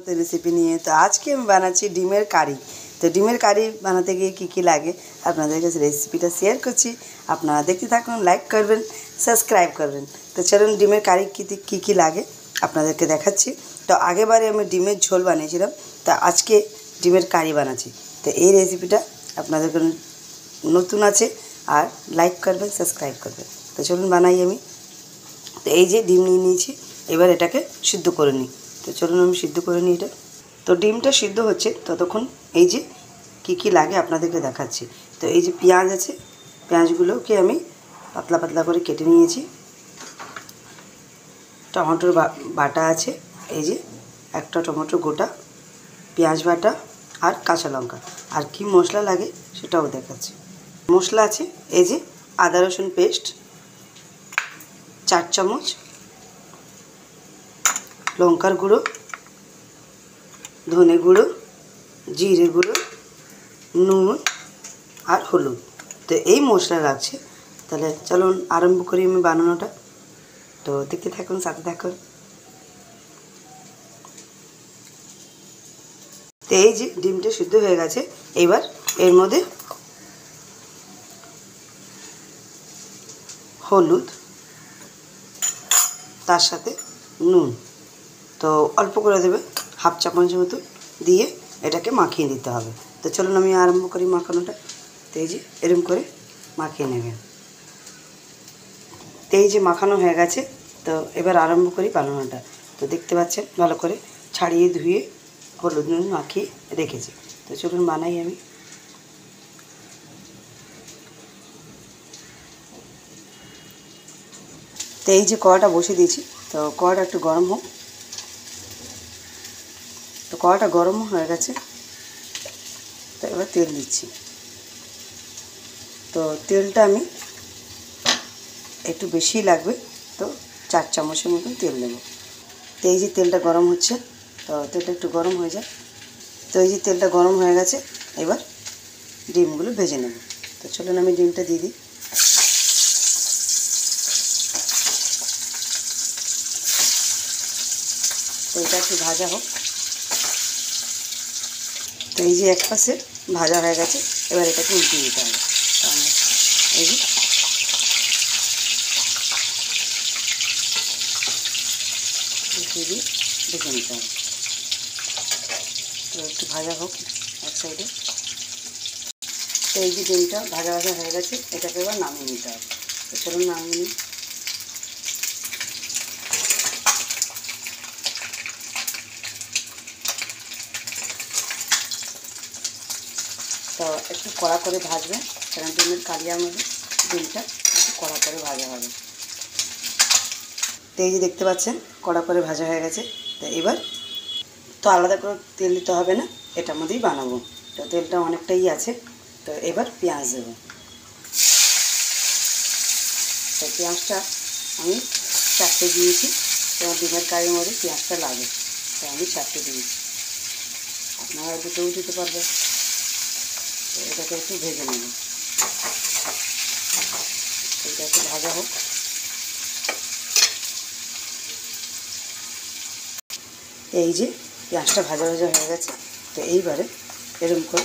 তো রেসিপি নিয়ে তো আজকে আমি বানাচ্ছি ডিমের কারি। তো ডিমের কারি বানাতে গিয়ে কী লাগে আপনাদের কাছে রেসিপিটা শেয়ার করছি। আপনারা দেখতে থাকুন, লাইক করবেন, সাবস্ক্রাইব করবেন। তো চলুন ডিমের কারি কী লাগে আপনাদেরকে দেখাচ্ছি। তো আগেবারে আমি ডিমের ঝোল বানিয়েছিলাম, তা আজকে ডিমের কারি বানাচ্ছি। তো এই রেসিপিটা আপনাদের জন্য নতুন আছে, আর লাইক করবেন, সাবস্ক্রাইব করবেন। তো চলুন বানাই আমি। তো এই যে ডিম নিয়ে নিয়েছি, এবার এটাকে সিদ্ধ করে নিই। তো চলুন আমি সিদ্ধ করে নিই এটা। তো ডিমটা সিদ্ধ হচ্ছে ততক্ষণ এই যে কী লাগে আপনাদেরকে দেখাচ্ছি। তো এই যে পেঁয়াজ আছে, পেঁয়াজগুলোকে আমি পাতলা পাতলা করে কেটে নিয়েছি। টমেটোর বাটা আছে, এই যে একটা টমেটো গোটা, পেঁয়াজ বাটা আর কাঁচা লঙ্কা। আর কি মশলা লাগে সেটাও দেখাচ্ছি। মশলা আছে এই যে আদা রসুন পেস্ট 4 চামচ, লঙ্কার গুঁড়ো, ধনে গুঁড়ো, জিরে গুঁড়ো, নুন আর হলুদ। তো এই মশলা লাগছে। তাহলে চলুন আরম্ভ করি আমি বানানোটা। তো দেখতে থাকুন, সাথে থাকুন। তো এই যে ডিমটা সিদ্ধ হয়ে গেছে, এবার এর মধ্যে হলুদ, তার সাথে নুন, তো অল্প করে দেবে, 1/2 চামচ মতো দিয়ে এটাকে মাখিয়ে দিতে হবে। তো চলুন আমি আরম্ভ করি মাখানোটা। তো এই যে এরকম করে মাখিয়ে নেবেন। তো এই যে মাখানো হয়ে গেছে, তো এবার আরম্ভ করি বানানোটা। তো দেখতে পাচ্ছেন ভালো করে ছাড়িয়ে ধুয়ে হলুদ নুন মাখিয়ে রেখেছি। তো চলুন বানাই আমি। তো এই যে কড়াটা বসিয়ে দিয়েছি, তো কড়াটা একটু গরম হোক। তো কড়াটা গরম হয়ে গেছে, তো এবার তেল দিচ্ছি। তো তেলটা আমি একটু বেশিই লাগবে, তো 4 চামচের মতন তেল নেব। তো এই যে তেলটা গরম হচ্ছে, তো তেলটা একটু গরম হয়ে যায়। তো এই যে তেলটা গরম হয়ে গেছে, এবার ডিমগুলো ভেজে নেব। তো চলুন আমি ডিমটা দিয়ে দিই। তো এটা একটু ভাজা হোক। তো এই যে এক পাশে ভাজা হয়ে গেছে, এবার এটাকে উল্টিয়ে দিতে হবে। এই যে উল্টিয়ে দিয়ে ভেজে নিতে হবে। তো একটু ভাজা হোক এক সাইডে। তো এই যে ডিমটা ভাজা হয়ে গেছে, এটাকে এবার নামিয়ে নিতে হবে। তো চলুন নামিয়ে নিই। তো একটু কড়া করে ভাজবেন, কারণ ডিমের কালিয়ার মধ্যে ডিমটা একটু কড়া করে ভাজা হবে। তো এই যে দেখতে পাচ্ছেন কড়া করে ভাজা হয়ে গেছে। তো এবার তো আলাদা করে তেল দিতে হবে না, এটার মধ্যেই বানাবো। তো তেলটা অনেকটাই আছে। তো এবার পেঁয়াজ দেবো। তো পেঁয়াজটা আমি 4টে দিয়েছি, তো ডিমের কারির মধ্যে পেঁয়াজটা লাগে, তো আমি 4টে দিয়েছি। আপনারা দুটোও দিতে পারবেন। তো এটাকে একটু ভেজে নেব। এটা একটু ভাজা হোক। এই যে পেঁয়াজটা ভাজা হয়ে গেছে। তো এইবারে এরকম করে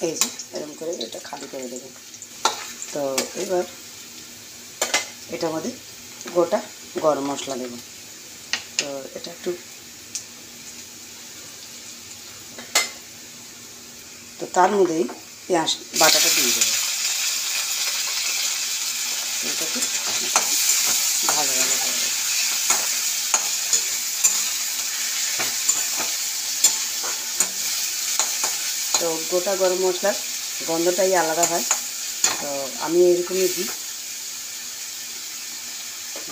এই যে এরকম করে এটা খালি করে দেবেন। তো এবার এটার মধ্যে গোটা গরম মশলা দেব। তো এটা একটু, তো তার মধ্যেই পেঁয়াজ বাটাটা দিয়ে দেবো। এটাকে ভালো করে দেবো। তো গোটা গরম মশলার গন্ধটাই আলাদা হয়। তো আমি এরকমই দিই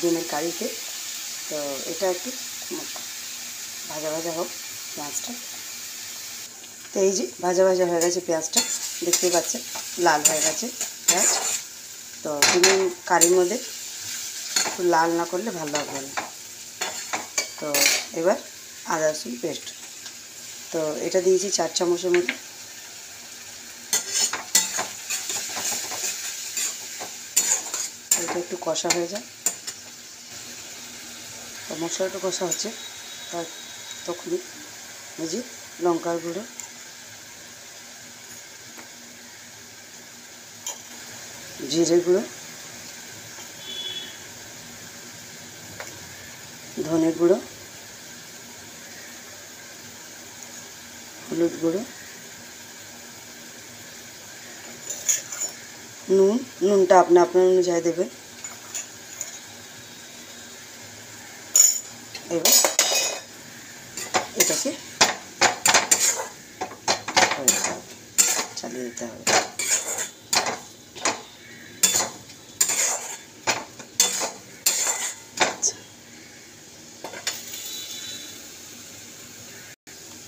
ডিমের কারিতে। তো এটা একটু ভাজা হোক পেঁয়াজটা। তো এই যে ভাজা হয়ে গেছে পেঁয়াজটা, দেখতেই পাচ্ছেন লাল হয়ে গেছে পেঁয়াজ। তো ডিমের কারির মধ্যে একটু লাল না করলে ভালো লাগবে না। তো এবার আদা রসুন পেস্ট, তো এটা দিয়েছি 4 চামচের মতো। এটা একটু কষা হয়ে যায়। তো মশলাটা কষা হচ্ছে, তার তখনই এই যে লঙ্কার গুঁড়ো, জিরে গুঁড়ো, ধনে গুঁড়ো, হলুদ গুঁড়ো, নুনটা আপনার অনুযায়ী দেবেন। এবার এটাকে চালিয়ে দিতে হবে।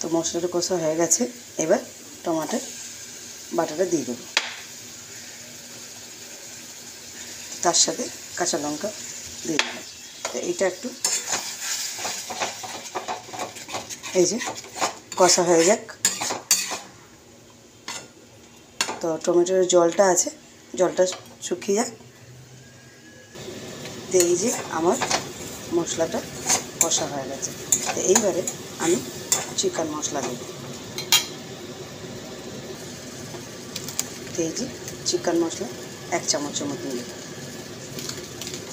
তো মশলাটা কষা হয়ে গেছে, এবার টমাটোর বাটাটা দিয়ে দেবো, তার সাথে কাঁচা লঙ্কা দিয়ে দেবো। তো এইটা একটু এই যে কষা হয়ে যাক। তো টমেটোর জলটা আছে, জলটা শুকিয়ে যাক। তো এই যে আমার মশলাটা কষা হয়ে গেছে। তো এইবারে আমি চিকেন মশলা দেব। তো এই যে চিকেন মশলা 1 চামচের মতো দেব।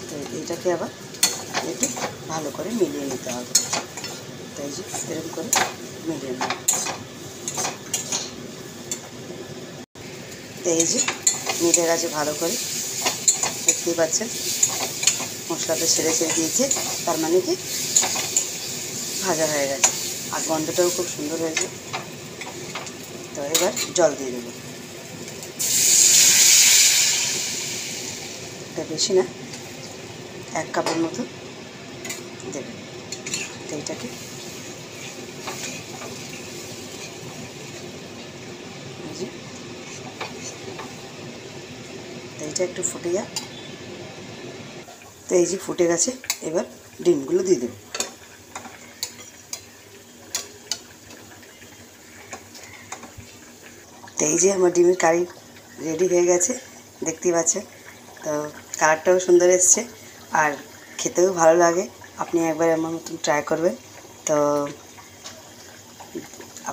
তো এইটাকে আবার একটু ভালো করে মিলিয়ে নিতে হবে। তো এই যে এরকম করে মিলিয়ে নেব। তো এই যে মিলে গেছে ভালো করে, দেখতেই পাচ্ছেন মশলাটা ছেড়ে দিয়েছে, তার মানে কি ভাজা হয়ে গেছে, আর গন্ধটাও খুব সুন্দর হয়েছে। তো এবার জল দিয়ে দেবো, এটা বেশি না, 1 কাপের মতো দেবেন। তো এইটাকে তো এইটা একটু ফুটে যাক। তো এই যে ফুটে গেছে, এবার ডিমগুলো দিয়ে দেবো। তো এই যে আমার ডিমের কারি রেডি হয়ে গেছে, দেখতেই পাচ্ছেন। তো কালারটাও সুন্দর এসছে আর খেতেও ভালো লাগে। আপনি একবার আমার মতন ট্রাই করবেন, তো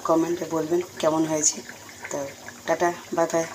কমেন্টে বলবেন কেমন হয়েছে। তো টাটা, বাই বাই।